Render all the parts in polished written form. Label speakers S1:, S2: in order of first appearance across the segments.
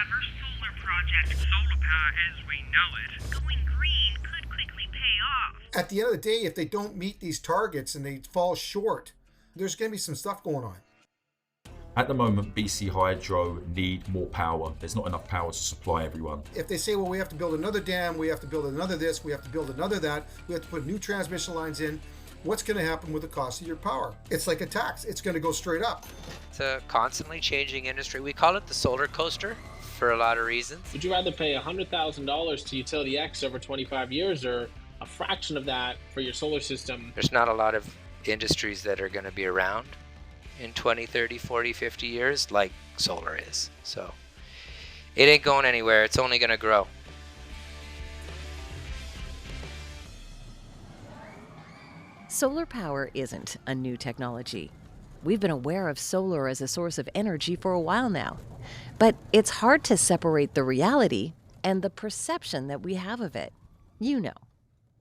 S1: have our solar project. Solar power as we know it. Going green could quickly pay off.
S2: At the end of the day, if they don't meet these targets and they fall short, there's going to be some stuff going on.
S3: At the moment, BC Hydro need more power. There's not enough power to supply everyone.
S2: If they say, well, we have to build another dam, we have to build another this, we have to build another that, we have to put new transmission lines in, what's going to happen with the cost of your power? It's like a tax. It's going to go straight up.
S4: It's a constantly changing industry. We call it the solar coaster for a lot of reasons.
S5: Would you rather pay $100,000 to Utility X over 25 years or a fraction of that for your solar system?
S4: There's not a lot of industries that are going to be around in 20, 30, 40, 50 years like solar is. So it ain't going anywhere. It's only going to grow.
S6: Solar power isn't a new technology. We've been aware of solar as a source of energy for a while now, but it's hard to separate the reality and the perception that we have of it. You know,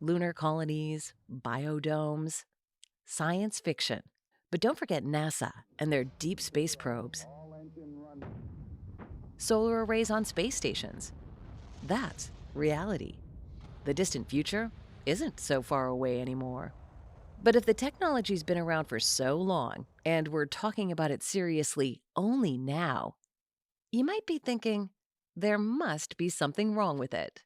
S6: lunar colonies, biodomes, science fiction. But don't forget NASA and their deep space probes. Solar arrays on space stations. That's reality. The distant future isn't so far away anymore. But if the technology's been around for so long and we're talking about it seriously only now, you might be thinking there must be something wrong with it.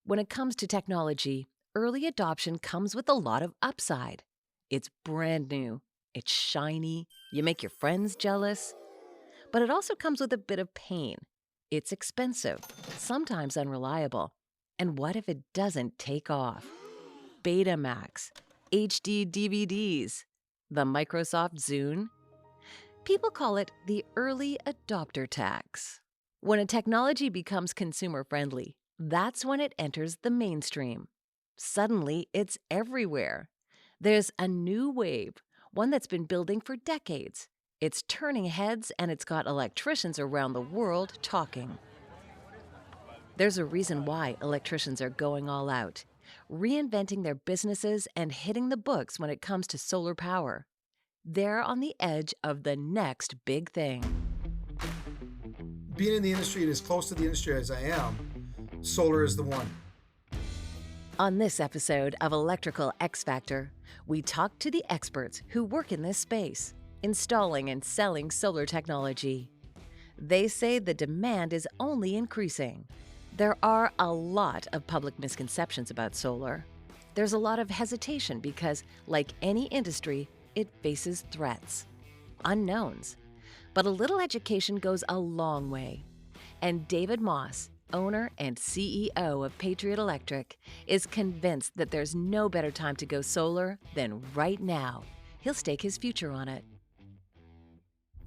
S6: When it comes to technology, early adoption comes with a lot of upside. It's brand new. It's shiny, you make your friends jealous, but it also comes with a bit of pain. It's expensive, sometimes unreliable, and what if it doesn't take off? Betamax, HD DVDs, the Microsoft Zune. People call it the early adopter tax. When a technology becomes consumer-friendly, that's when it enters the mainstream. Suddenly, it's everywhere. There's a new wave, one that's been building for decades. It's turning heads and it's got electricians around the world talking. There's a reason why electricians are going all out, reinventing their businesses and hitting the books when it comes to solar power. They're on the edge of the next big thing.
S2: Being in the industry and as close to the industry as I am, solar is the one.
S6: On this episode of Electrical X Factor, we talk to the experts who work in this space, installing and selling solar technology. They say the demand is only increasing. There are a lot of public misconceptions about solar. There's a lot of hesitation because, like any industry, it faces threats, unknowns. But a little education goes a long way. And David Moss, owner and CEO of Patriot Electric, is convinced that there's no better time to go solar than right now. He'll stake his future on it.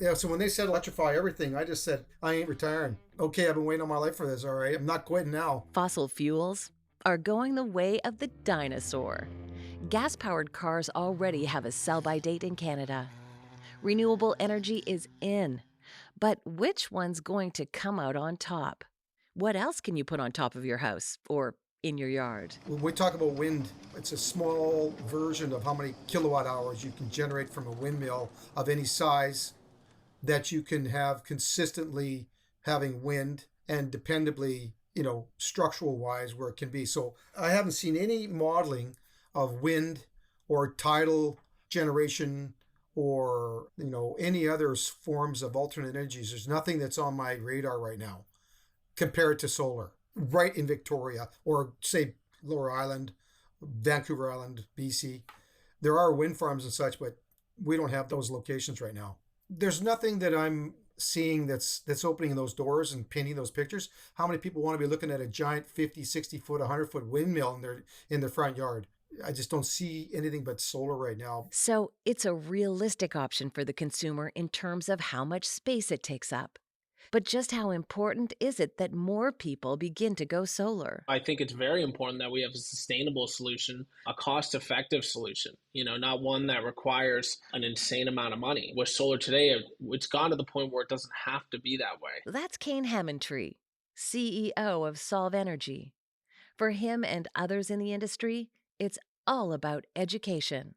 S2: Yeah, so when they said electrify everything, I just said, I ain't retiring. Okay, I've been waiting all my life for this, all right? I'm not quitting now.
S6: Fossil fuels are going the way of the dinosaur. Gas-powered cars already have a sell-by date in Canada. Renewable energy is in. But which one's going to come out on top? What else can you put on top of your house or in your yard?
S2: When we talk about wind, it's a small version of how many kilowatt hours you can generate from a windmill of any size that you can have consistently having wind and dependably, structural wise where it can be. So I haven't seen any modeling of wind or tidal generation or, any other forms of alternate energies. There's nothing that's on my radar right now compared to solar, right in Victoria, or say Lower Island, Vancouver Island, BC. There are wind farms and such, but we don't have those locations right now. There's nothing that I'm seeing that's opening those doors and painting those pictures. How many people want to be looking at a giant 50, 60 foot, 100 foot windmill in their front yard? I just don't see anything but solar right now.
S6: So it's a realistic option for the consumer in terms of how much space it takes up. But just how important is it that more people begin to go solar?
S5: I think it's very important that we have a sustainable solution, a cost-effective solution, not one that requires an insane amount of money. With solar today, it's gone to the point where it doesn't have to be that way.
S6: That's Kane Hammondtree, CEO of Solve Energy. For him and others in the industry, it's all about education.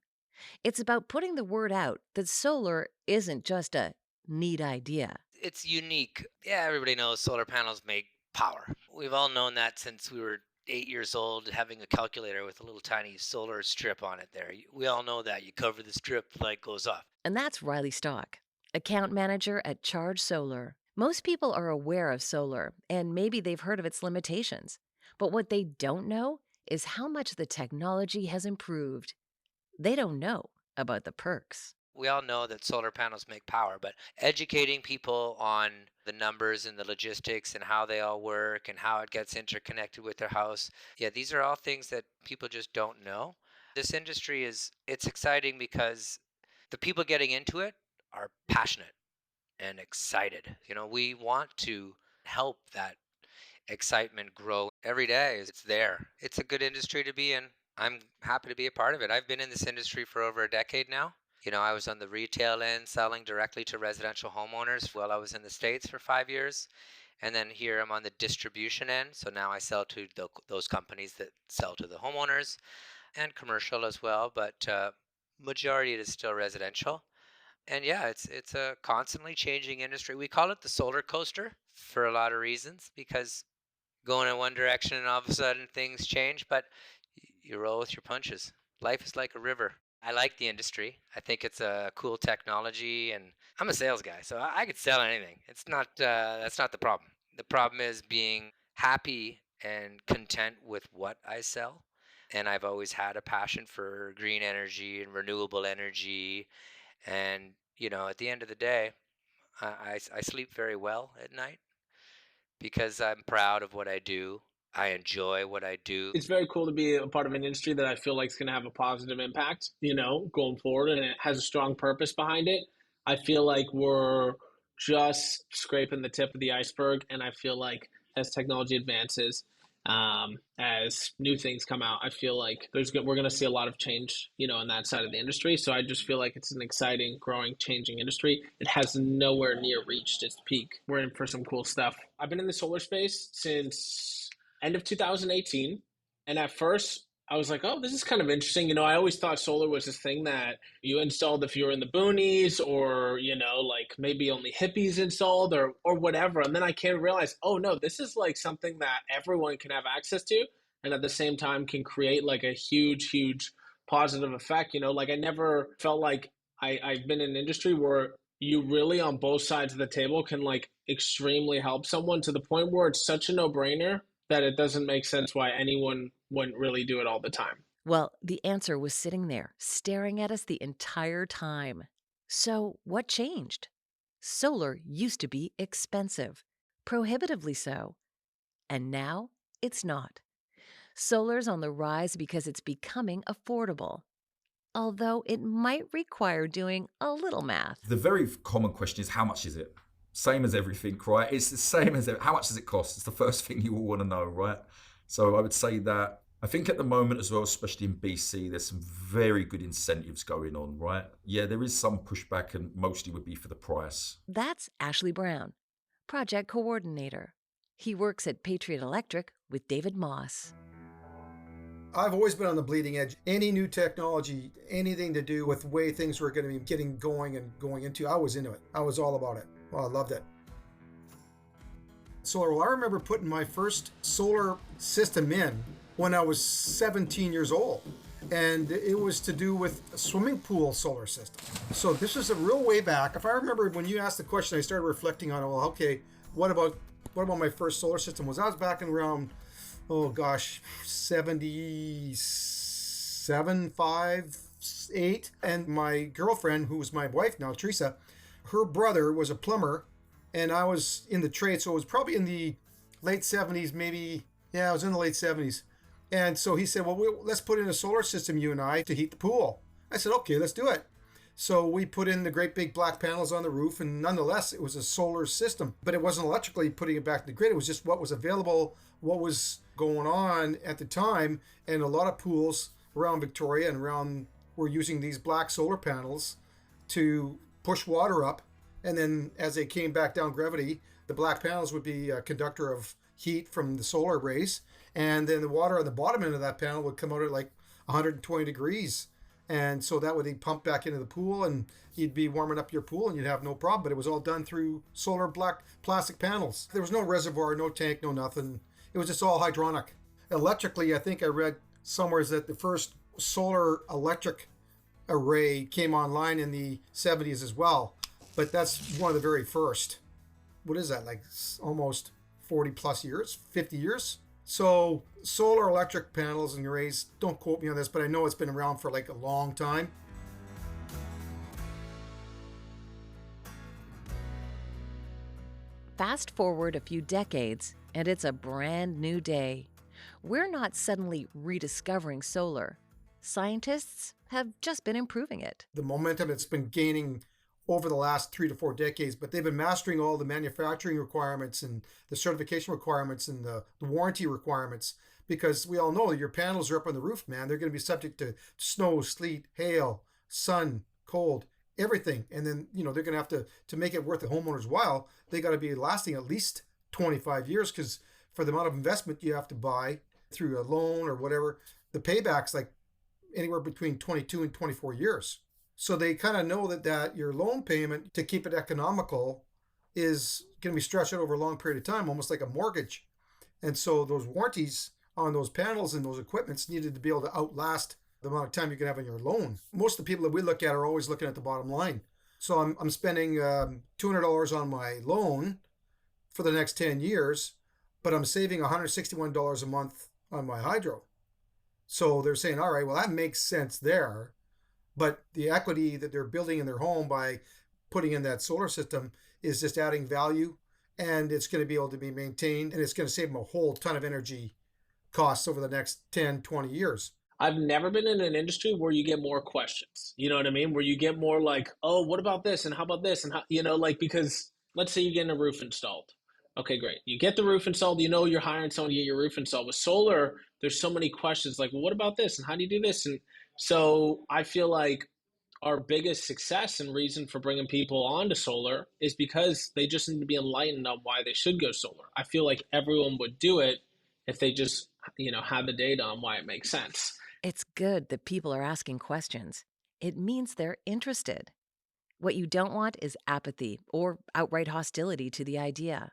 S6: It's about putting the word out that solar isn't just a neat idea.
S4: it's unique. Yeah, everybody knows solar panels make power. We've all known that since we were 8 years old, having a calculator with a little tiny solar strip on it there. We all know that. You cover the strip, the light goes off.
S6: And that's Riley Stock, account manager at Charge Solar. Most people are aware of solar, and maybe they've heard of its limitations. But what they don't know is how much the technology has improved. They don't know about the perks.
S4: We all know that solar panels make power, but educating people on the numbers and the logistics and how they all work and how it gets interconnected with their house. Yeah, these are all things that people just don't know. This industry it's exciting because the people getting into it are passionate and excited. We want to help that excitement grow every day. It's there. It's a good industry to be in. I'm happy to be a part of it. I've been in this industry for over a decade now. I was on the retail end selling directly to residential homeowners while I was in the States for 5 years. And then here I'm on the distribution end. So now I sell to those companies that sell to the homeowners and commercial as well. But majority it is still residential. And yeah, it's a constantly changing industry. We call it the solar coaster for a lot of reasons, because going in one direction and all of a sudden things change, but you roll with your punches. Life is like a river. I like the industry. I think it's a cool technology, and I'm a sales guy, so I could sell anything. It's not that's not the problem. The problem is being happy and content with what I sell. And I've always had a passion for green energy and renewable energy. And at the end of the day, I sleep very well at night because I'm proud of what I do. I enjoy what I do.
S5: It's very cool to be a part of an industry that I feel like is going to have a positive impact, going forward, and it has a strong purpose behind it. I feel like we're just scraping the tip of the iceberg, and I feel like as technology advances, as new things come out, I feel like we're going to see a lot of change, on that side of the industry. So I just feel like it's an exciting, growing, changing industry. It has nowhere near reached its peak. We're in for some cool stuff. I've been in the solar space since end of 2018. And at first, I was like, oh, this is kind of interesting. I always thought solar was this thing that you installed if you were in the boonies, or, like maybe only hippies installed or whatever. And then I came to realize, oh, no, this is like something that everyone can have access to, and at the same time can create like a huge, huge positive effect. Like I never felt like I've been in an industry where you really on both sides of the table can like extremely help someone to the point where it's such a no-brainer that it doesn't make sense why anyone wouldn't really do it all the time.
S6: Well, the answer was sitting there, staring at us the entire time. So, what changed? Solar used to be expensive, prohibitively so. And now it's not. Solar's on the rise because it's becoming affordable, although it might require doing a little math.
S3: The very common question is, how much is it? Same as everything, right? It's the same as how much does it cost? It's the first thing you all want to know, right? So I would say that I think at the moment as well, especially in BC, there's some very good incentives going on, right? Yeah, there is some pushback, and mostly would be for the price.
S6: That's Ashley Brown, project coordinator. He works at Patriot Electric with David Moss.
S2: I've always been on the bleeding edge. Any new technology, anything to do with the way things were going to be getting going and going into, I was into it. I was all about it. Well, I loved it. Solar. Well, I remember putting my first solar system in when I was 17 years old. And it was to do with a swimming pool solar system. So this was a real way back. If I remember when you asked the question, I started reflecting on it. Well, okay, what about my first solar system? I was back in around, 77, 5, 8. And my girlfriend, who was my wife now, Teresa, her brother was a plumber, and I was in the trade. So it was probably in the late 70s, maybe. Yeah, I was in the late 70s. And so he said, well, let's put in a solar system, you and I, to heat the pool. I said, okay, let's do it. So we put in the great big black panels on the roof, and nonetheless, it was a solar system. But it wasn't electrically putting it back to the grid. It was just what was available, what was going on at the time. And a lot of pools around Victoria and around were using these black solar panels to push water up. And then as they came back down gravity, the black panels would be a conductor of heat from the solar rays. And then the water on the bottom end of that panel would come out at like 120 degrees. And so that would, they'd pump back into the pool and you'd be warming up your pool and you'd have no problem. But it was all done through solar black plastic panels. There was no reservoir, no tank, no nothing. It was just all hydronic. Electrically, I think I read somewhere that the first solar electric array came online in the 70s as well. But that's one of the very first. What is that, like almost 40 plus years, 50 years? So solar electric panels and arrays, don't quote me on this, but I know it's been around for like a long time.
S6: Fast forward a few decades, and it's a brand new day. We're not suddenly rediscovering solar. Scientists have just been improving it.
S2: The momentum it's been gaining over the last 3 to 4 decades, but they've been mastering all the manufacturing requirements and the certification requirements and the warranty requirements, because we all know that your panels are up on the roof, man. They're going to be subject to snow, sleet, hail, sun, cold, everything. And then, they're going to have to make it worth the homeowner's while, they got to be lasting at least 25 years, because for the amount of investment you have to buy through a loan or whatever, the payback's like anywhere between 22 and 24 years. So they kind of know that your loan payment to keep it economical is going to be stretched out over a long period of time, almost like a mortgage. And so those warranties on those panels and those equipments needed to be able to outlast the amount of time you can have on your loan. Most of the people that we look at are always looking at the bottom line. So I'm spending $200 on my loan for the next 10 years, but I'm saving $161 a month on my hydro. So they're saying, all right, well, that makes sense there. But the equity that they're building in their home by putting in that solar system is just adding value, and it's going to be able to be maintained, and it's going to save them a whole ton of energy costs over the next 10, 20 years.
S5: I've never been in an industry where you get more questions. You know what I mean? Where you get more like, oh, what about this? And how about this? And how, because let's say you're getting a roof installed. Okay, great. You get the roof installed, you're hiring someone to get your roof installed. With solar, there's so many questions like, well, what about this? And how do you do this? And so I feel like our biggest success and reason for bringing people onto solar is because they just need to be enlightened on why they should go solar. I feel like everyone would do it if they just, had the data on why it makes sense.
S6: It's good that people are asking questions. It means they're interested. What you don't want is apathy or outright hostility to the idea.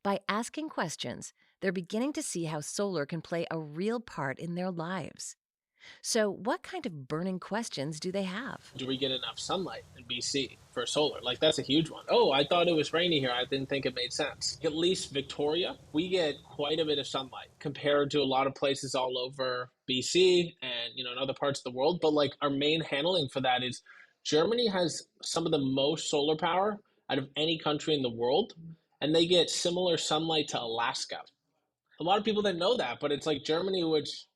S6: By asking questions, they're beginning to see how solar can play a real part in their lives. So what kind of burning questions do they have?
S5: Do we get enough sunlight in BC for solar? Like, that's a huge one. Oh, I thought it was rainy here. I didn't think it made sense. At least Victoria, we get quite a bit of sunlight compared to a lot of places all over BC and, in other parts of the world. But like, our main handling for that is Germany has some of the most solar power out of any country in the world, and they get similar sunlight to Alaska. A lot of people didn't know that, but it's like Germany, which,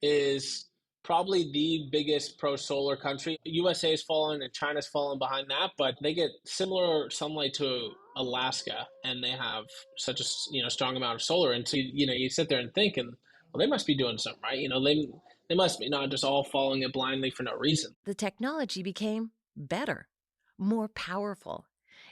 S5: is probably the biggest pro-solar country. USA is fallen and China's fallen behind that, but they get similar sunlight to Alaska, and they have such a strong amount of solar. And so you sit there and think, and well, they must be doing something right. They must be not just all following it blindly for no reason.
S6: The technology became better, more powerful.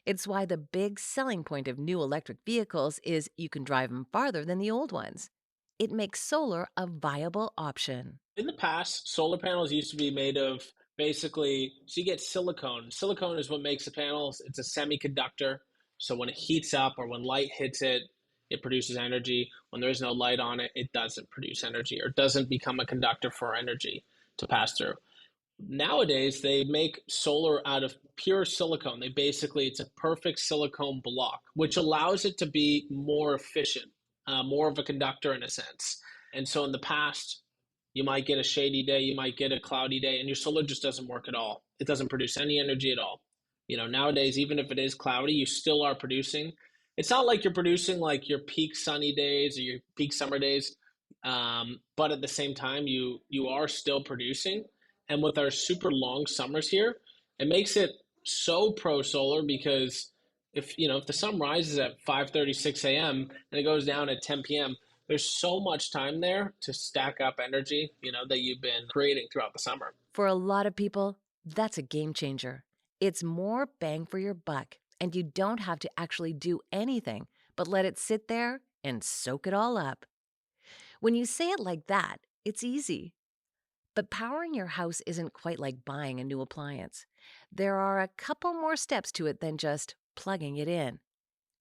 S6: It's why the big selling point of new electric vehicles is you can drive them farther than the old ones. It makes solar a viable option.
S5: In the past, solar panels used to be made of basically, so you get silicone. Silicone is what makes the panels. It's a semiconductor. So when it heats up or when light hits it, it produces energy. When there is no light on it, it doesn't produce energy or doesn't become a conductor for energy to pass through. Nowadays, they make solar out of pure silicone. It's a perfect silicone block, which allows it to be more efficient, more of a conductor in a sense. And so in the past, you might get a shady day, you might get a cloudy day, and your solar just doesn't work at all. It doesn't produce any energy at all. Nowadays, even if it is cloudy, you still are producing. It's not like you're producing like your peak sunny days or your peak summer days, but at the same time, you are still producing. And with our super long summers here, it makes it so pro solar because if the sun rises at 5:36 a.m. and it goes down at 10 p.m., there's so much time there to stack up energy, that you've been creating throughout the summer.
S6: For a lot of people, that's a game changer. It's more bang for your buck, and you don't have to actually do anything but let it sit there and soak it all up. When you say it like that, it's easy. But powering your house isn't quite like buying a new appliance. There are a couple more steps to it than just plugging it in.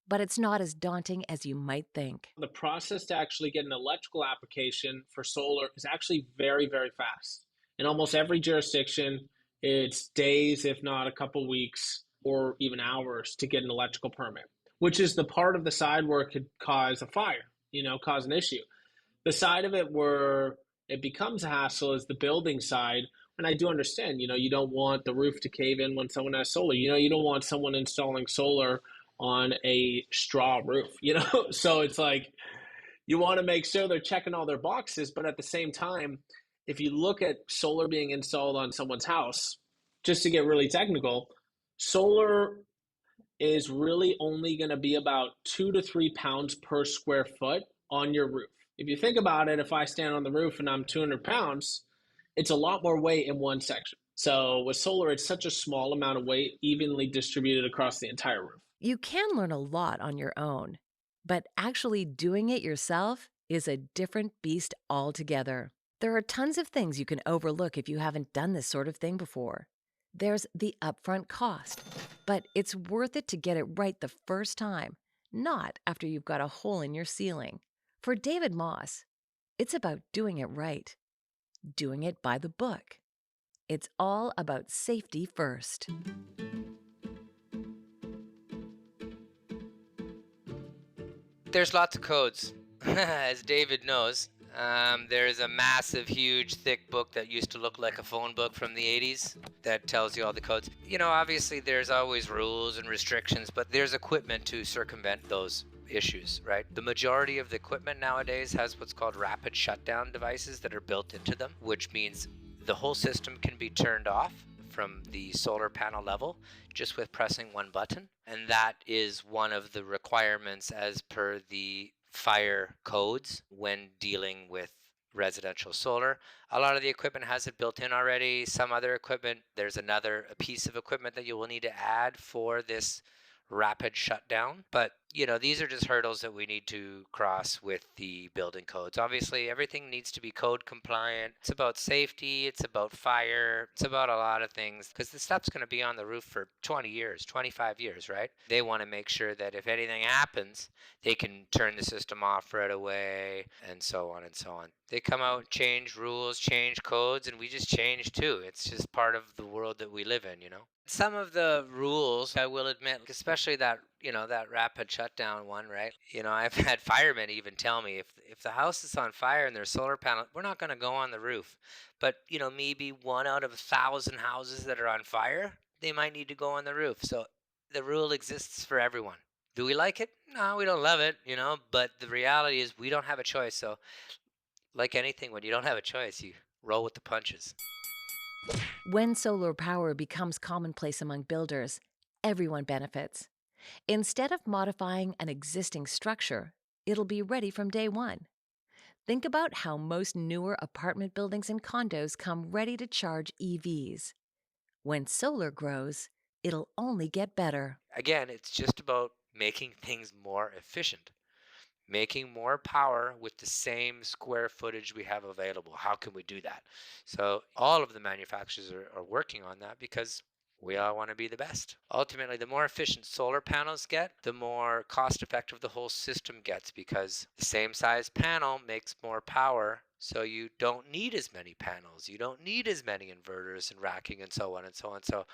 S6: But it's not as daunting as you might think.
S5: The process to actually get an electrical application for solar is actually very, very fast. In almost every jurisdiction, it's days, if not a couple weeks, or even hours to get an electrical permit, which is the part of the side where it could cause a fire, cause an issue. The side of it where it becomes a hassle is the building side. And I do understand, you don't want the roof to cave in when someone has solar. You don't want someone installing solar on a straw roof, So it's like you want to make sure they're checking all their boxes, but at the same time, if you look at solar being installed on someone's house, just to get really technical, solar is really only going to be about 2 to 3 pounds per square foot on your roof. If you think about it, if I stand on the roof and I'm 200 pounds, it's a lot more weight in one section. So with solar, it's such a small amount of weight evenly distributed across the entire roof.
S6: You can learn a lot on your own, but actually doing it yourself is a different beast altogether. There are tons of things you can overlook if you haven't done this sort of thing before. There's the upfront cost, but it's worth it to get it right the first time, not after you've got a hole in your ceiling. For David Moss, it's about doing it right, doing it by the book. It's all about safety first.
S4: There's lots of codes, as David knows. There's a massive, huge, thick book that used to look like a phone book from the 80s that tells you all the codes. Obviously there's always rules and restrictions, but there's equipment to circumvent those issues, right? The majority of the equipment nowadays has what's called rapid shutdown devices that are built into them, which means the whole system can be turned off from the solar panel level just with pressing one button. And that is one of the requirements as per the fire codes when dealing with residential solar. A lot of the equipment has it built in already. Some other equipment, there's another piece of equipment that you will need to add for this rapid shutdown. But these are just hurdles that we need to cross with the building codes. Obviously, everything needs to be code compliant. It's about safety, it's about fire, it's about a lot of things, because the stuff's going to be on the roof for 20 years, 25 years, right? They want to make sure that if anything happens, they can turn the system off right away, and so on and so on. They come out, change rules, change codes, and we just change too. It's just part of the world that we live in, Some of the rules, I will admit, especially that, that rapid shutdown one, right? I've had firemen even tell me if the house is on fire and there's solar panel, we're not going to go on the roof. But, maybe 1 out of 1,000 houses that are on fire, they might need to go on the roof. So the rule exists for everyone. Do we like it? No, we don't love it, but the reality is we don't have a choice. So like anything, when you don't have a choice, you roll with the punches.
S6: When solar power becomes commonplace among builders, everyone benefits. Instead of modifying an existing structure, it'll be ready from day one. Think about how most newer apartment buildings and condos come ready to charge EVs. When solar grows, it'll only get better.
S4: Again, it's just about making things more efficient. Making more power with the same square footage we have available. How can we do that? So all of the manufacturers are working on that because we all want to be the best. Ultimately, the more efficient solar panels get, the more cost effective the whole system gets, because the same size panel makes more power. So you don't need as many panels. You don't need as many inverters and racking and so on and so on. So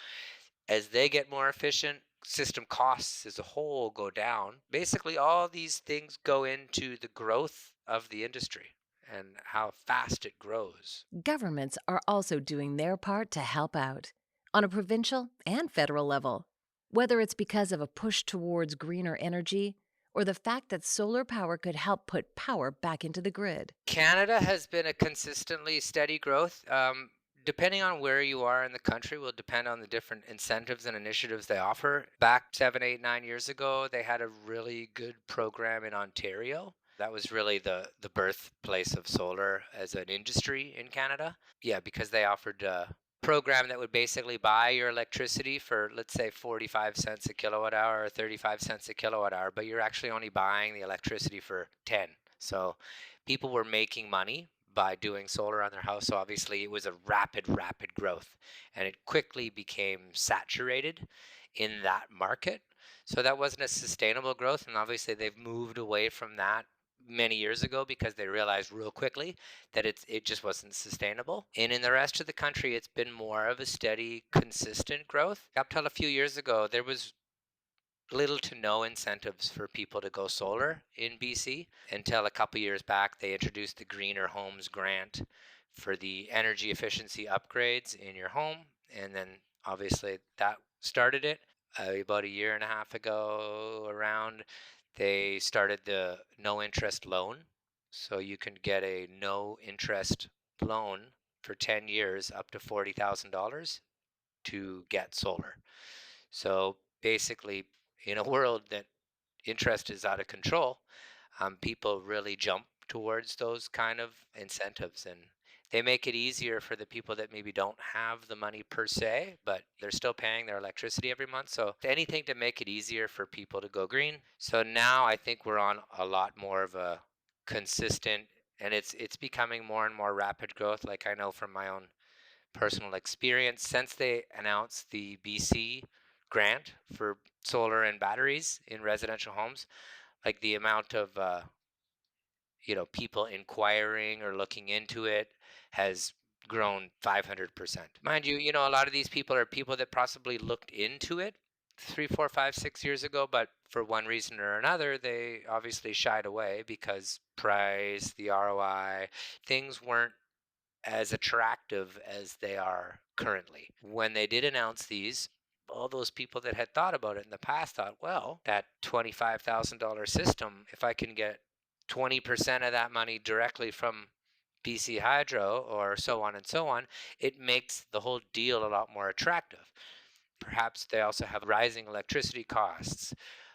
S4: as they get more efficient, system costs as a whole go down. Basically, all these things go into the growth of the industry and how fast it grows.
S6: Governments are also doing their part to help out, on a provincial and federal level. Whether it's because of a push towards greener energy or the fact that solar power could help put power back into the grid.
S4: Canada has been a consistently steady growth. Depending on where you are in the country will depend on the different incentives and initiatives they offer. Back 7, 8, 9 years ago, they had a really good program in Ontario. That was really the birthplace of solar as an industry in Canada. Yeah, because they offered a program that would basically buy your electricity for, let's say, 45 cents a kilowatt hour or 35 cents a kilowatt hour, but you're actually only buying the electricity for 10. So people were making money by doing solar on their house. So obviously it was a rapid growth, and it quickly became saturated in that market. So that wasn't a sustainable growth. And obviously they've moved away from that many years ago because they realized real quickly that it just wasn't sustainable. And in the rest of the country, it's been more of a steady, consistent growth. Up till a few years ago, there was little to no incentives for people to go solar in BC until a couple years back. They introduced the Greener Homes Grant for the energy efficiency upgrades in your home. And then obviously that started it. About a year and a half ago, around, they started the no interest loan. So you can get a no interest loan for 10 years up to $40,000 to get solar. So basically, in a world that interest is out of control, people really jump towards those kind of incentives, and they make it easier for the people that maybe don't have the money per se, but they're still paying their electricity every month. So anything to make it easier for people to go green. So now I think we're on a lot more of a consistent, and it's becoming more and more rapid growth. Like I know from my own personal experience, since they announced the BC grant for solar and batteries in residential homes, like the amount of people inquiring or looking into it has grown 500%. Mind you, a lot of these people are people that possibly looked into it 3, 4, 5, 6 years ago, but for one reason or another, they obviously shied away because price, the ROI, things weren't as attractive as they are currently. When they did announce these, all those people that had thought about it in the past thought, well, that $25,000 system, if I can get 20% of that money directly from BC Hydro or so on and so on, it makes the whole deal a lot more attractive. Perhaps they also have rising electricity costs.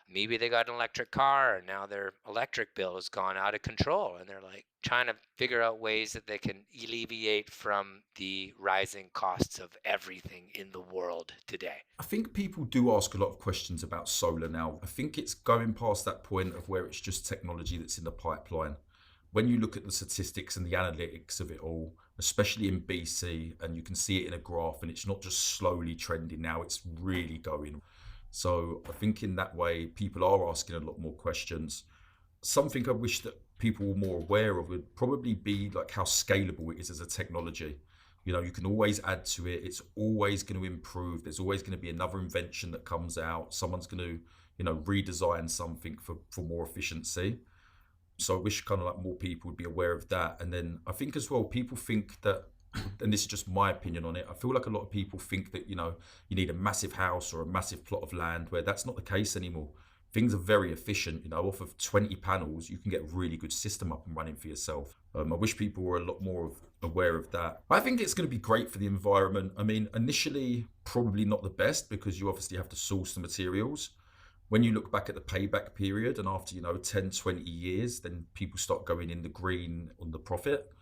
S4: Maybe they got an electric car and now their electric bill has gone out of control, and they're like trying to figure out ways that they can alleviate from the rising costs of everything in the world today.
S3: I think people do ask a lot of questions about solar now. I think it's going past that point of where it's just technology that's in the pipeline. When you look at the statistics and the analytics of it all, especially in BC, and you can see it in a graph, and it's not just slowly trending now, it's really going. So I think in that way, people are asking a lot more questions. Something I wish that people were more aware of would probably be like how scalable it is as a technology. You can always add to it. It's always going to improve. There's always going to be another invention that comes out. Someone's going to, redesign something for more efficiency. So I wish kind of like more people would be aware of that. And then I think as well, people think that, and this is just my opinion on it, I feel like a lot of people think that, you need a massive house or a massive plot of land, where that's not the case anymore. Things are very efficient. Off of 20 panels, you can get a really good system up and running for yourself. I wish people were a lot more aware of that. I think it's going to be great for the environment. I mean, initially, probably not the best because you obviously have to source the materials. When you look back at the payback period and after, 10, 20 years, then people start going in the green on the profit.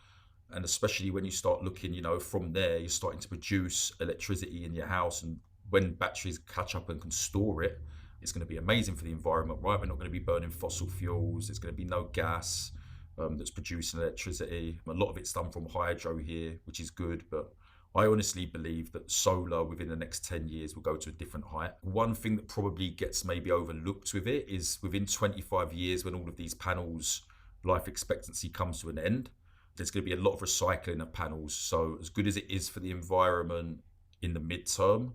S3: And especially when you start looking, from there, you're starting to produce electricity in your house. And when batteries catch up and can store it, it's going to be amazing for the environment, right? We're not going to be burning fossil fuels. There's going to be no gas that's producing electricity. A lot of it's done from hydro here, which is good. But I honestly believe that solar within the next 10 years will go to a different height. One thing that probably gets maybe overlooked with it is within 25 years, when all of these panels' life expectancy comes to an end, there's going to be a lot of recycling of panels. So as good as it is for the environment in the midterm,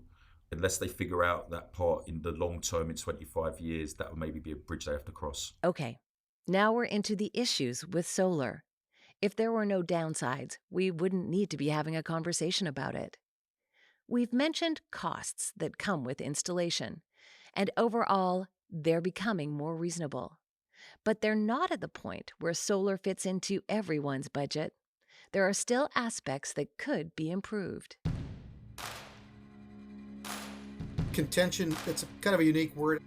S3: unless they figure out that part in the long term in 25 years, that will maybe be a bridge they have to cross.
S6: Okay, now we're into the issues with solar. If there were no downsides, we wouldn't need to be having a conversation about it. We've mentioned costs that come with installation, and overall, they're becoming more reasonable. But they're not at the point where solar fits into everyone's budget. There are still aspects that could be improved.
S2: Contention, it's kind of a unique word.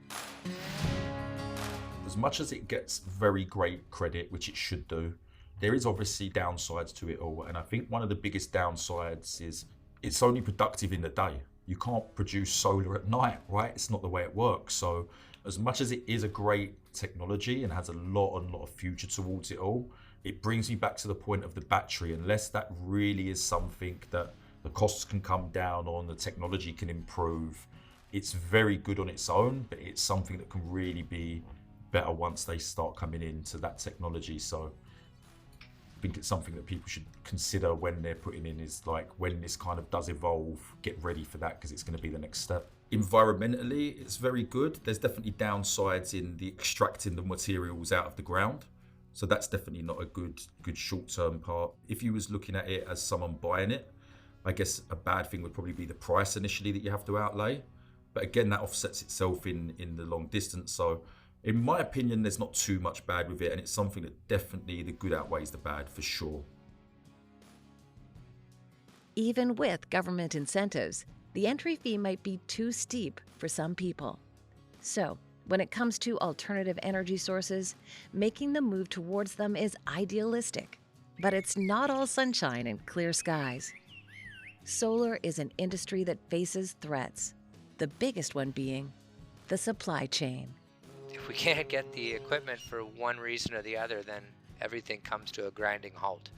S3: As much as it gets very great credit, which it should do, there is obviously downsides to it all. And I think one of the biggest downsides is it's only productive in the day. You can't produce solar at night, right? It's not the way it works. So as much as it is a great technology and has a lot of future towards it all, it brings me back to the point of the battery. Unless that really is something that the costs can come down on, the technology can improve, it's very good on its own, but it's something that can really be better once they start coming into that technology. So I think it's something that people should consider when they're putting in, is like, when this kind of does evolve, get ready for that, because it's going to be the next step. Environmentally, it's very good. There's definitely downsides in the extracting the materials out of the ground. So that's definitely not a good short-term part. If you was looking at it as someone buying it, I guess a bad thing would probably be the price initially that you have to outlay. But again, that offsets itself in the long distance. So in my opinion, there's not too much bad with it. And it's something that definitely the good outweighs the bad for sure.
S6: Even with government incentives, the entry fee might be too steep for some people. So, when it comes to alternative energy sources, making the move towards them is idealistic. But it's not all sunshine and clear skies. Solar is an industry that faces threats, the biggest one being the supply chain.
S4: If we can't get the equipment for one reason or the other, then everything comes to a grinding halt.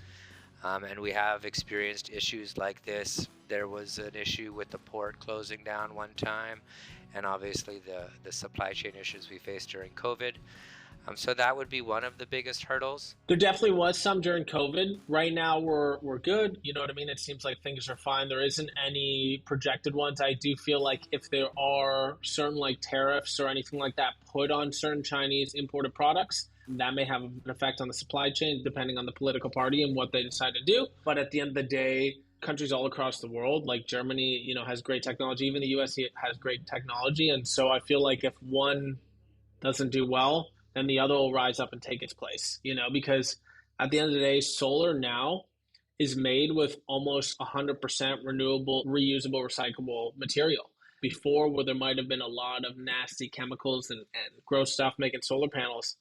S4: And we have experienced issues like this. There was an issue with the port closing down one time, and obviously the supply chain issues we faced during COVID. So that would be one of the biggest hurdles.
S5: There definitely was some during COVID. Right now we're good. You know what I mean? It seems like things are fine. There isn't any projected ones. I do feel like if there are certain like tariffs or anything like that put on certain Chinese imported products, that may have an effect on the supply chain depending on the political party and what they decide to do. But at the end of the day, countries all across the world, like Germany, has great technology. Even the US has great technology. And so I feel like if one doesn't do well, then the other will rise up and take its place, because at the end of the day, solar now is made with almost 100% renewable, reusable, recyclable material. Before, where there might have been a lot of nasty chemicals and gross stuff making solar panels,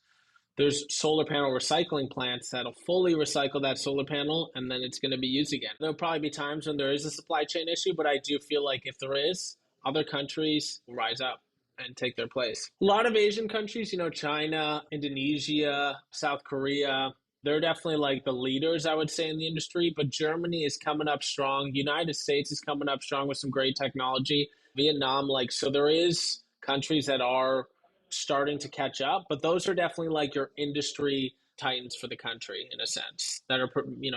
S5: there's solar panel recycling plants that'll fully recycle that solar panel, and then it's going to be used again. There'll probably be times when there is a supply chain issue, but I do feel like if there is, other countries will rise up and take their place. A lot of Asian countries, China, Indonesia, South Korea, they're definitely like the leaders, I would say, in the industry. But Germany is coming up strong. United States is coming up strong with some great technology. Vietnam, so there is countries that are starting to catch up, but those are definitely like your industry titans for the country, in a sense, that are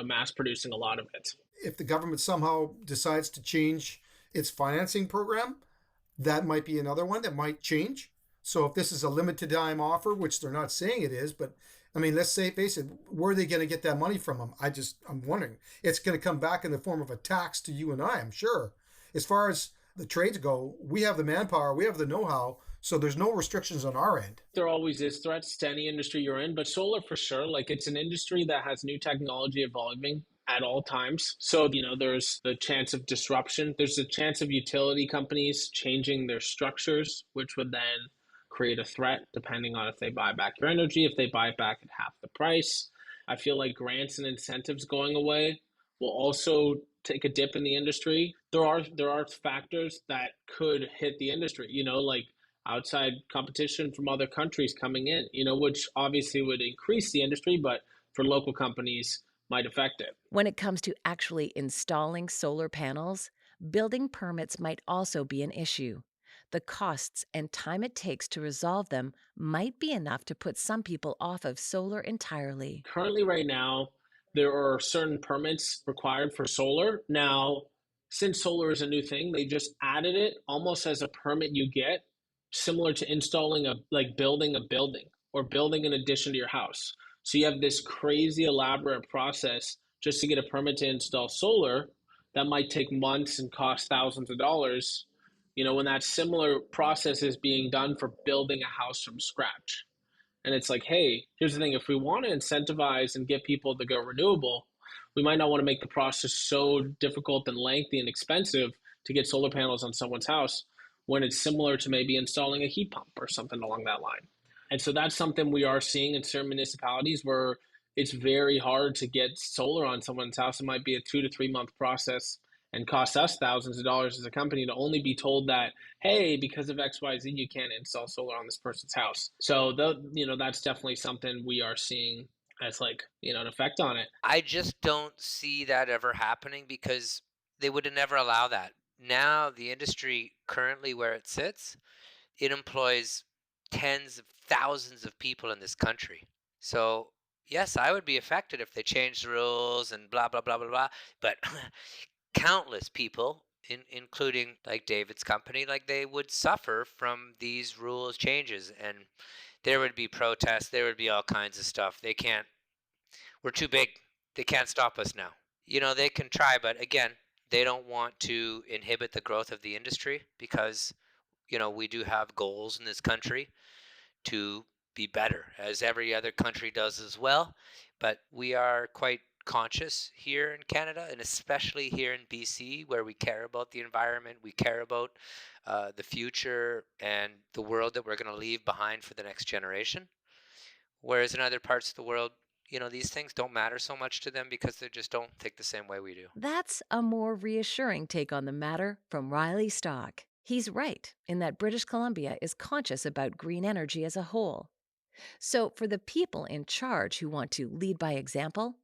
S5: mass producing a lot of it.
S2: If the government somehow decides to change its financing program, that might be another one that might change. So if this is a limited time offer, which they're not saying it is, but I mean, let's say, face it, where are they going to get that money from them? I'm wondering. It's going to come back in the form of a tax to you and I'm sure. As far as the trades go, we have the manpower, we have the know-how, so there's no restrictions on our end.
S5: There always is threats to any industry you're in, but solar for sure, it's an industry that has new technology evolving at all times. So, there's the chance of disruption. There's a chance of utility companies changing their structures, which would then create a threat depending on if they buy back your energy, if they buy it back at half the price. I feel like grants and incentives going away will also take a dip in the industry. There are factors that could hit the industry, like outside competition from other countries coming in, which obviously would increase the industry, but for local companies might affect it.
S6: When it comes to actually installing solar panels, building permits might also be an issue. The costs and time it takes to resolve them might be enough to put some people off of solar entirely.
S5: Currently, right now, there are certain permits required for solar. Now, since solar is a new thing, they just added it almost as a permit you get, similar to installing building a building or building an addition to your house. So you have this crazy elaborate process just to get a permit to install solar that might take months and cost thousands of dollars, when that similar process is being done for building a house from scratch. And it's like, hey, here's the thing. If we want to incentivize and get people to go renewable, we might not want to make the process so difficult and lengthy and expensive to get solar panels on someone's house when it's similar to maybe installing a heat pump or something along that line. And so that's something we are seeing in certain municipalities where it's very hard to get solar on someone's house. It might be a 2 to 3 month process and cost us thousands of dollars as a company to only be told that, hey, because of XYZ, you can't install solar on this person's house. So that's definitely something we are seeing as like, an effect on it.
S4: I just don't see that ever happening because they would have never allow that. Now, the industry currently where it sits, it employs tens of thousands of people in this country. So, yes, I would be affected if they changed the rules and blah, blah, blah, blah, blah. But countless people, including like David's company, like they would suffer from these rules changes. And there would be protests. There would be all kinds of stuff. We're too big. They can't stop us now. They can try, but again, they don't want to inhibit the growth of the industry because, we do have goals in this country to be better, as every other country does as well. But we are quite conscious here in Canada, and especially here in BC, where we care about the environment, we care about the future and the world that we're going to leave behind for the next generation. Whereas in other parts of the world, these things don't matter so much to them because they just don't think the same way we do.
S6: That's a more reassuring take on the matter from Riley Stock. He's right in that British Columbia is conscious about green energy as a whole. So for the people in charge who want to lead by example,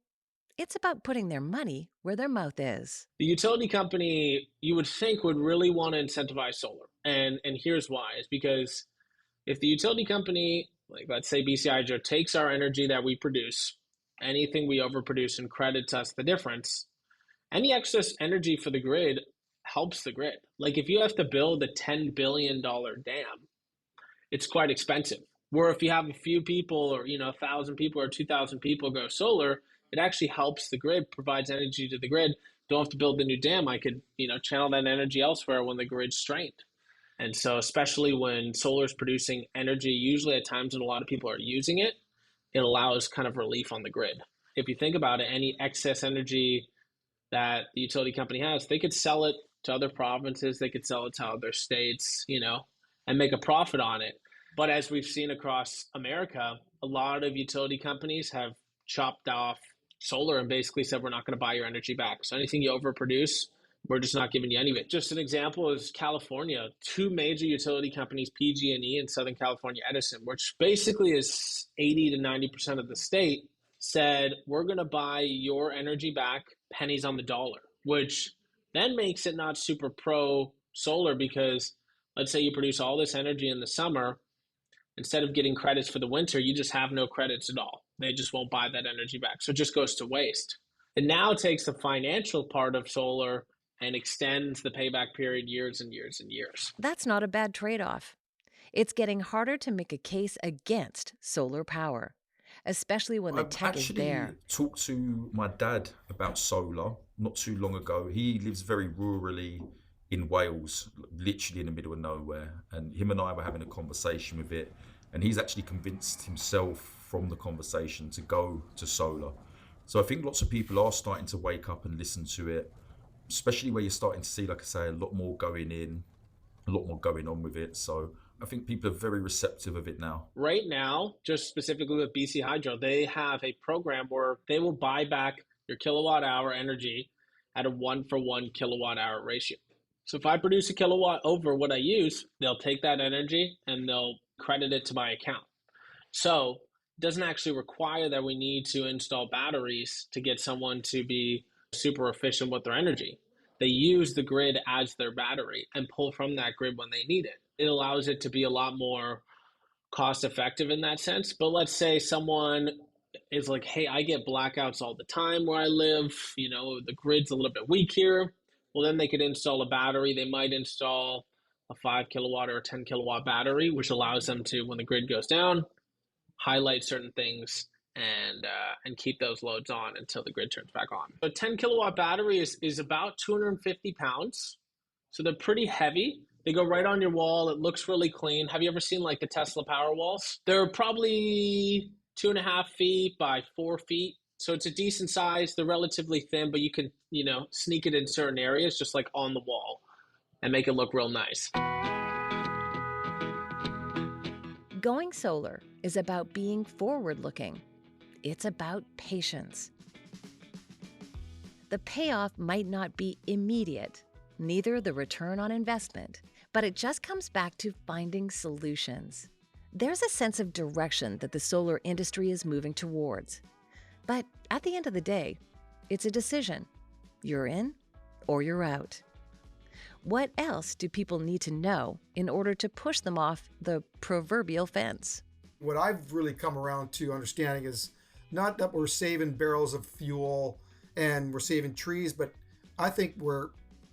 S6: it's about putting their money where their mouth is.
S5: The utility company, you would think, would really want to incentivize solar. And here's why. Is because if the utility company, like let's say BC Hydro, takes our energy that we produce, anything we overproduce, and credits us the difference, any excess energy for the grid helps the grid. Like if you have to build a $10 billion dam, it's quite expensive. Where if you have a few people or, 1,000 people or 2,000 people go solar, it actually helps the grid, provides energy to the grid. Don't have to build the new dam. I could, channel that energy elsewhere when the grid's strained. And so especially when solar is producing energy, usually at times when a lot of people are using it, it allows kind of relief on the grid. If you think about it, any excess energy that the utility company has, they could sell it to other provinces, they could sell it to other states, and make a profit on it. But as we've seen across America, a lot of utility companies have chopped off solar and basically said, we're not going to buy your energy back. So anything you overproduce, we're just not giving you any of it. Just an example is California. Two major utility companies, PG&E and Southern California Edison, which basically is 80 to 90% of the state, said, we're going to buy your energy back pennies on the dollar, which then makes it not super pro solar because let's say you produce all this energy in the summer, instead of getting credits for the winter, you just have no credits at all. They just won't buy that energy back. So it just goes to waste. It now takes the financial part of solar and extends the payback period years and years and years.
S6: That's not a bad trade-off. It's getting harder to make a case against solar power, especially when the tech is there.
S3: I talked to my dad about solar not too long ago. He lives very rurally in Wales, literally in the middle of nowhere. And him and I were having a conversation with it. And he's actually convinced himself from the conversation to go to solar. So I think lots of people are starting to wake up and listen to it, especially where you're starting to see, like I say, a lot more going in, a lot more going on with it. So I think people are very receptive of it now.
S5: Right now, just specifically with BC Hydro, they have a program where they will buy back your kilowatt hour energy at a 1-for-1 kilowatt hour ratio. So if I produce a kilowatt over what I use, they'll take that energy and they'll credit it to my account. So it doesn't actually require that we need to install batteries to get someone to be super efficient with their energy. They use the grid as their battery and pull from that grid when they need it. It allows it to be a lot more cost effective in that sense. But let's say someone is like, hey, I get blackouts all the time where I live, the grid's a little bit weak here. Well, then they could install a battery. They might install a 5 kilowatt or a 10 kilowatt battery, which allows them to, when the grid goes down, highlight certain things and keep those loads on until the grid turns back on. A 10 kilowatt battery is about 250 pounds. So they're pretty heavy. They go right on your wall. It looks really clean. Have you ever seen like the Tesla Powerwalls? They're probably 2.5 feet by 4 feet. So it's a decent size. They're relatively thin, but you can, sneak it in certain areas, just like on the wall, and make it look real nice.
S6: Going solar is about being forward-looking. It's about patience. The payoff might not be immediate, neither the return on investment, but it just comes back to finding solutions. There's a sense of direction that the solar industry is moving towards. But at the end of the day, it's a decision. You're in or you're out. What else do people need to know in order to push them off the proverbial fence?
S2: What I've really come around to understanding is not that we're saving barrels of fuel and we're saving trees, but I think where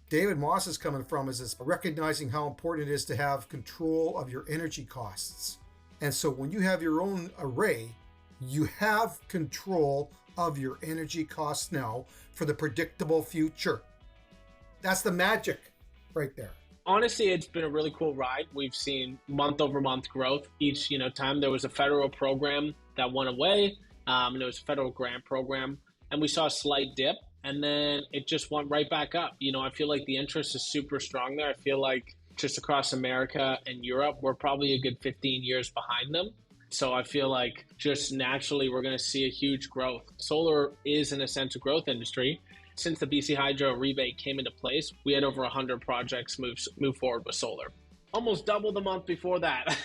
S2: David Moss is coming from is recognizing how important it is to have control of your energy costs. And so when you have your own array, you have control of your energy costs now for the predictable future. That's the magic right there.
S5: Honestly, it's been a really cool ride. We've seen month over month growth. Each time there was a federal program that went away, and there was a federal grant program, and we saw a slight dip, and then it just went right back up. I feel like the interest is super strong there. I feel like just across America and Europe, we're probably a good 15 years behind them. So I feel like just naturally we're going to see a huge growth. Solar is, in a sense, a growth industry. Since the BC Hydro rebate came into place, we had over 100 projects move forward with solar. Almost double the month before that.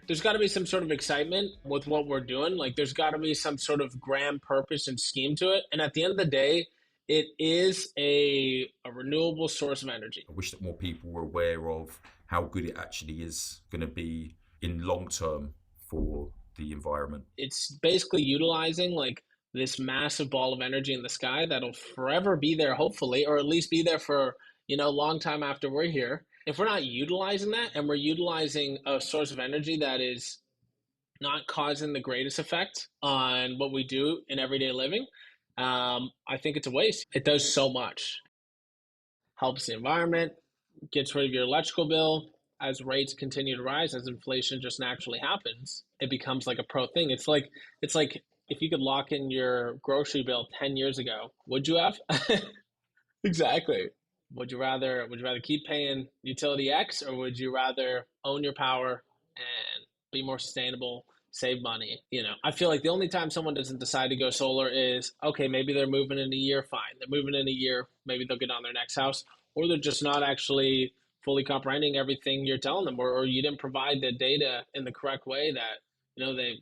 S5: There's got to be some sort of excitement with what we're doing. Like there's got to be some sort of grand purpose and scheme to it. And at the end of the day, it is a renewable source of energy.
S3: I wish that more people were aware of how good it actually is going to be in long term for the environment.
S5: It's basically utilizing like this massive ball of energy in the sky that'll forever be there, hopefully, or at least be there for, a long time after we're here. If we're not utilizing that and we're utilizing a source of energy that is not causing the greatest effect on what we do in everyday living, I think it's a waste. It does so much. Helps the environment, gets rid of your electrical bill. As rates continue to rise, as inflation just naturally happens, it becomes like a pro thing. It's like if you could lock in your grocery bill 10 years ago, would you have? Exactly. Would you rather keep paying utility X, or would you rather own your power and be more sustainable, save money? I feel like the only time someone doesn't decide to go solar is, okay, maybe they're moving in a year, fine. They're moving in a year, maybe they'll get on their next house, or they're just not actually fully comprehending everything you're telling them, or you didn't provide the data in the correct way that,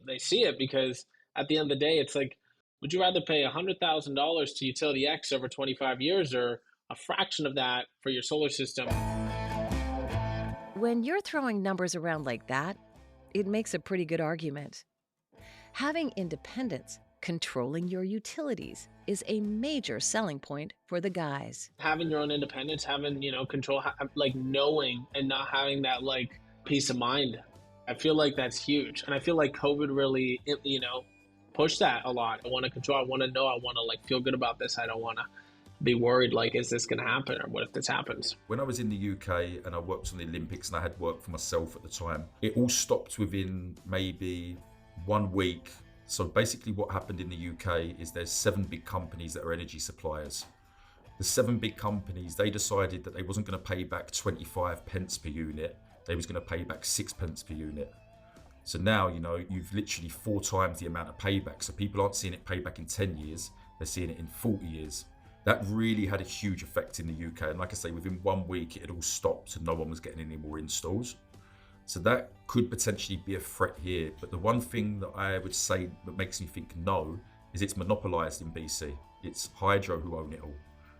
S5: they see it. Because at the end of the day, it's like, would you rather pay $100,000 to utility X over 25 years or a fraction of that for your solar system?
S6: When you're throwing numbers around like that, it makes a pretty good argument. Having independence, controlling your utilities, is a major selling point for the guys.
S5: Having your own independence, having, control, like knowing and not having that like peace of mind. I feel like that's huge. And I feel like COVID really, pushed that a lot. I want to control, I want to know, I want to like feel good about this. I don't want to be worried like, is this going to happen, or what if this happens?
S3: When I was in the UK and I worked on the Olympics and I had work for myself at the time, it all stopped within maybe 1 week. So basically what happened in the UK is there's 7 big companies that are energy suppliers. The 7 big companies, they decided that they wasn't going to pay back 25 pence per unit. They was going to pay back 6 pence per unit. So now, you've literally 4 times the amount of payback. So people aren't seeing it pay back in 10 years. They're seeing it in 40 years. That really had a huge effect in the UK. And like I say, within 1 week, it had all stopped and no one was getting any more installs. So that could potentially be a threat here. But the one thing that I would say that makes me think no is it's monopolised in BC. It's Hydro who own it all.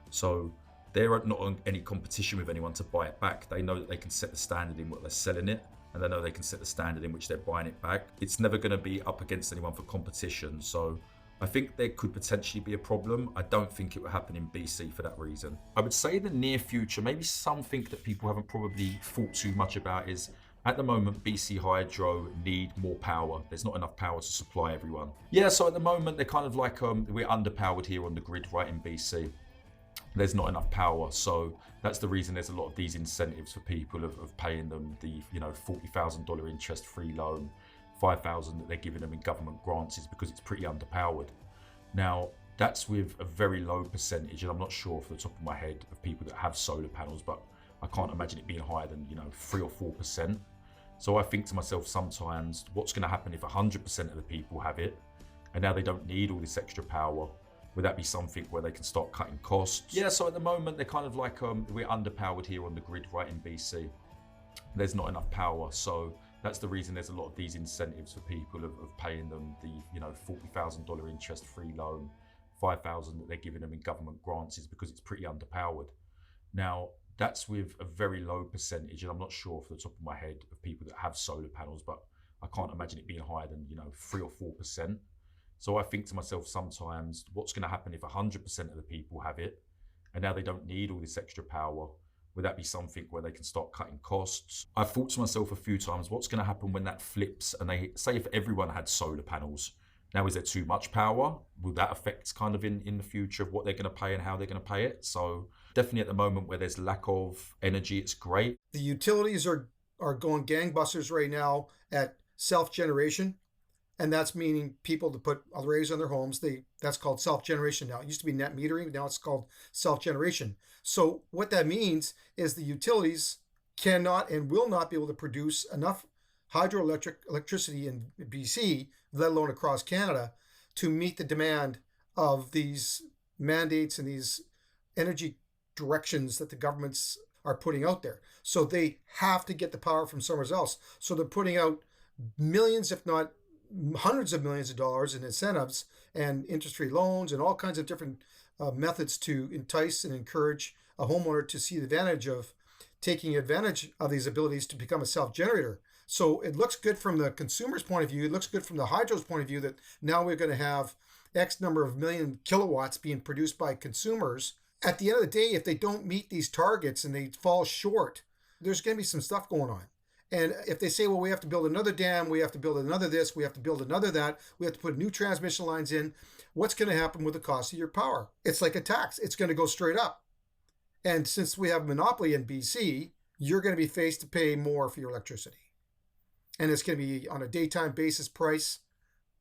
S3: So they're not on any competition with anyone to buy it back. They know that they can set the standard in what they're selling it, and they know they can set the standard in which they're buying it back. It's never going to be up against anyone for competition. So I think there could potentially be a problem. I don't think it will happen in BC for that reason. I would say the near future, maybe something that people haven't probably thought too much about is, at the moment, BC Hydro need more power. There's not enough power to supply everyone. Yeah, so at the moment, they're kind of like, we're underpowered here on the grid, right, in BC. There's not enough power. So that's the reason there's a lot of these incentives for people of paying them the, $40,000 interest-free loan, $5,000 that they're giving them in government grants, is because it's pretty underpowered. Now, that's with a very low percentage, and I'm not sure off the top of my head of people that have solar panels, but I can't imagine it being higher than, 3 or 4%. So I think to myself sometimes, what's going to happen if 100% of the people have it, and now they don't need all this extra power? Would that be something where they can start cutting costs? Yeah, so at the moment, they're kind of like, we're underpowered here on the grid, right, in BC. There's not enough power. So That's the reason there's a lot of these incentives for people of paying them the $40,000 interest-free loan, $5,000 that they're giving them in government grants, is because it's pretty underpowered. Now, that's with a very low percentage, and I'm not sure off the top of my head of people that have solar panels, but I can't imagine it being higher than 3 or 4%. So I think to myself sometimes, what's going to happen if 100% of the people have it, and now they don't need all this extra power? Would that be something where they can start cutting costs? I've thought to myself a few times, what's going to happen when that flips and they say if everyone had solar panels? Now, is there too much power? Will that affect kind of in the future of what they're going to pay and how they're going to pay it? So definitely at the moment where there's lack of energy, it's great.
S2: The utilities are going gangbusters right now at self-generation. And that's meaning people to put arrays on their homes. That's called self-generation now. It used to be net metering. Now it's called self-generation. So what that means is the utilities cannot and will not be able to produce enough electricity in BC, let alone across Canada, to meet the demand of these mandates and these energy directions that the governments are putting out there. So they have to get the power from somewhere else. So they're putting out millions, if not hundreds of millions of dollars in incentives and interest-free loans and all kinds of different methods to entice and encourage a homeowner to see the advantage of taking advantage of these abilities to become a self-generator. So it looks good from the consumer's point of view. It looks good from the hydro's point of view that now we're going to have X number of million kilowatts being produced by consumers. At the end of the day, if they don't meet these targets and they fall short, there's going to be some stuff going on. And if they say, well, we have to build another dam, we have to build another this, we have to build another that, we have to put new transmission lines in, what's going to happen with the cost of your power? It's like a tax. It's going to go straight up. And since we have a monopoly in BC, you're going to be faced to pay more for your electricity. And it's going to be on a daytime basis price.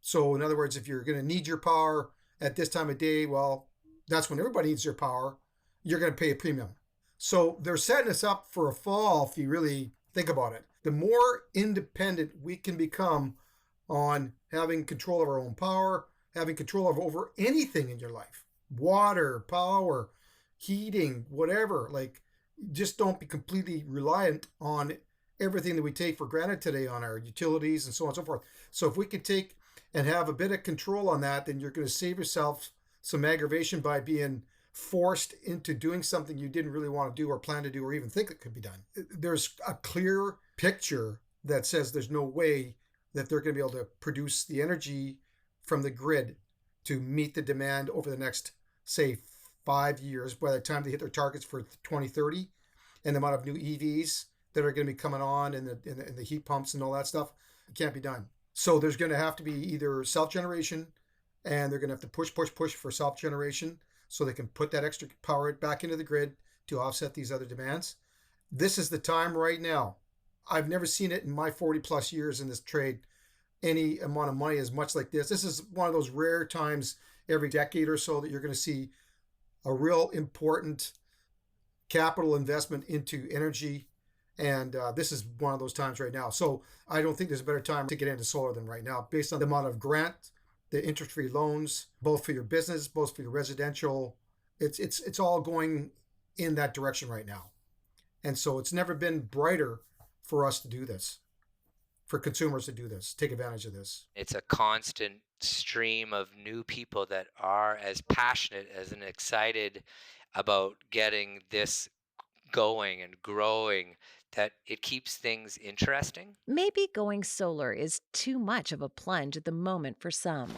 S2: So in other words, if you're going to need your power at this time of day, well, that's when everybody needs their power. You're going to pay a premium. So they're setting us up for a fall if you really think about it. The more independent we can become on having control of our own power, having control of over anything in your life, water, power, heating, whatever, like just don't be completely reliant on everything that we take for granted today on our utilities and so on and so forth. So if we could take and have a bit of control on that, then you're going to save yourself some aggravation by being forced into doing something you didn't really want to do or plan to do or even think it could be done. There's a clear picture that says there's no way that they're going to be able to produce the energy from the grid to meet the demand over the next, say, 5 years by the time they hit their targets for 2030 and the amount of new EVs that are going to be coming on and the heat pumps and all that stuff. It can't be done. So there's going to have to be either self-generation, and they're going to have to push for self-generation so they can put that extra power back into the grid to offset these other demands. This is the time right now. I've never seen it in my 40 plus years in this trade, any amount of money as much like this. This is one of those rare times every decade or so that you're going to see a real important capital investment into energy. And this is one of those times right now. So I don't think there's a better time to get into solar than right now, based on the amount of grant, the interest-free loans, both for your business, both for your residential. It's all going in that direction right now. And so it's never been brighter for us to do this, for consumers to do this, take advantage of this.
S4: It's a constant stream of new people that are as passionate as and excited about getting this going and growing that it keeps things interesting.
S6: Maybe going solar is too much of a plunge at the moment for some.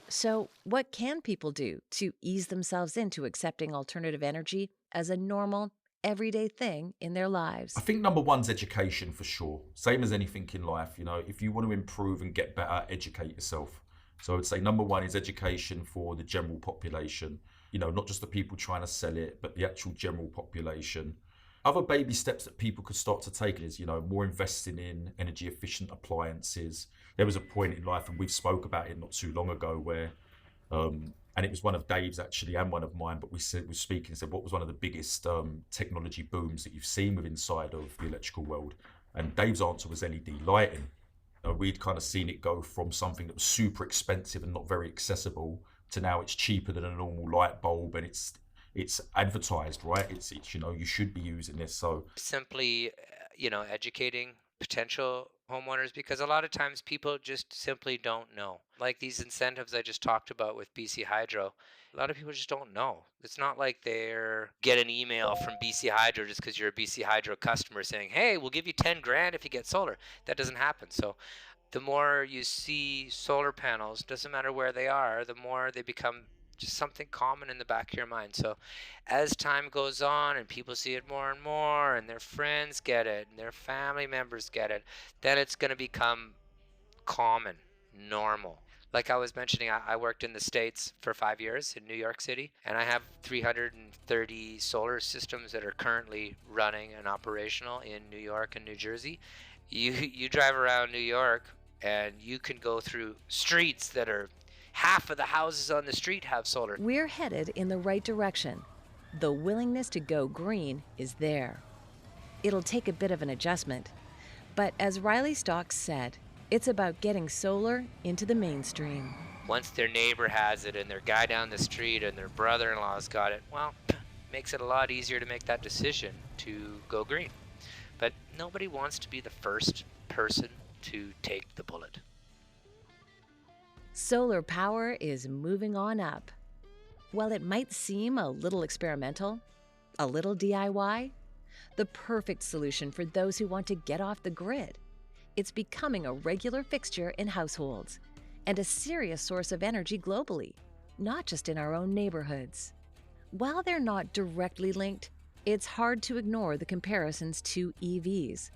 S6: So, what can people do to ease themselves into accepting alternative energy as a normal, everyday thing in their lives?
S3: I think number one's education for sure. Same as anything in life, if you want to improve and get better, educate yourself. So I would say number one is education for the general population, not just the people trying to sell it, but the actual general population. Other baby steps that people could start to take is, more investing in energy efficient appliances. There was a point in life, and we've spoke about it not too long ago, where, and it was one of Dave's actually and one of mine, but we were speaking and said, what was one of the biggest technology booms that you've seen with inside of the electrical world? And Dave's answer was LED lighting. We'd kind of seen it go from something that was super expensive and not very accessible to now it's cheaper than a normal light bulb, and it's advertised, right? It's you should be using this. So
S4: simply, educating potential homeowners, because a lot of times people just simply don't know. Like these incentives I just talked about with BC Hydro, a lot of people just don't know. It's not like they're get an email from BC Hydro just because you're a BC Hydro customer saying, hey, we'll give you 10 grand if you get solar. That doesn't happen. So the more you see solar panels, doesn't matter where they are, the more they become just something common in the back of your mind. So as time goes on and people see it more and more and their friends get it and their family members get it, then it's going to become common, normal. Like I was mentioning, I worked in the States for 5 years in New York City, and I have 330 solar systems that are currently running and operational in New York and New Jersey. You drive around New York and you can go through streets that are half of the houses on the street have solar.
S6: We're headed in the right direction. The willingness to go green is there. It'll take a bit of an adjustment, but as Riley Stocks said, it's about getting solar into the mainstream.
S4: Once their neighbor has it and their guy down the street and their brother-in-law's got it, well, makes it a lot easier to make that decision to go green. But nobody wants to be the first person to take the bullet.
S6: Solar power is moving on up. While it might seem a little experimental, a little DIY, the perfect solution for those who want to get off the grid. It's becoming a regular fixture in households and a serious source of energy globally, not just in our own neighborhoods. While they're not directly linked, it's hard to ignore the comparisons to EVs,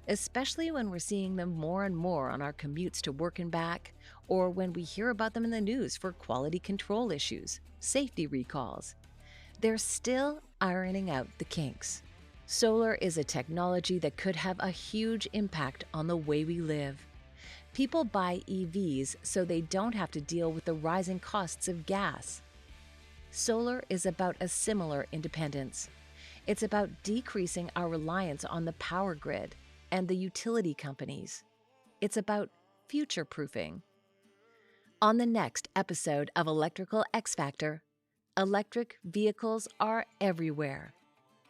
S6: especially when we're seeing them more and more on our commutes to work and back, or when we hear about them in the news for quality control issues, safety recalls. They're still ironing out the kinks. Solar is a technology that could have a huge impact on the way we live. People buy EVs so they don't have to deal with the rising costs of gas. Solar is about a similar independence. It's about decreasing our reliance on the power grid and the utility companies. It's about future-proofing. On the next episode of Electrical X Factor, electric vehicles are everywhere.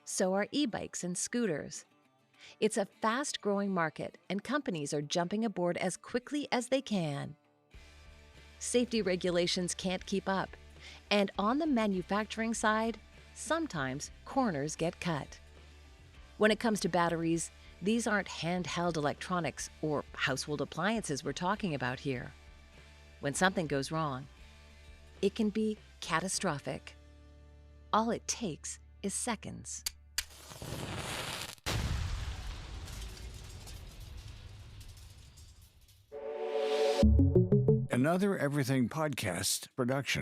S6: So are e-bikes and scooters. It's a fast-growing market, and companies are jumping aboard as quickly as they can. Safety regulations can't keep up, and on the manufacturing side, sometimes corners get cut. When it comes to batteries, these aren't handheld electronics or household appliances we're talking about here. When something goes wrong, it can be catastrophic. All it takes is seconds.
S7: Another Everything Podcast production.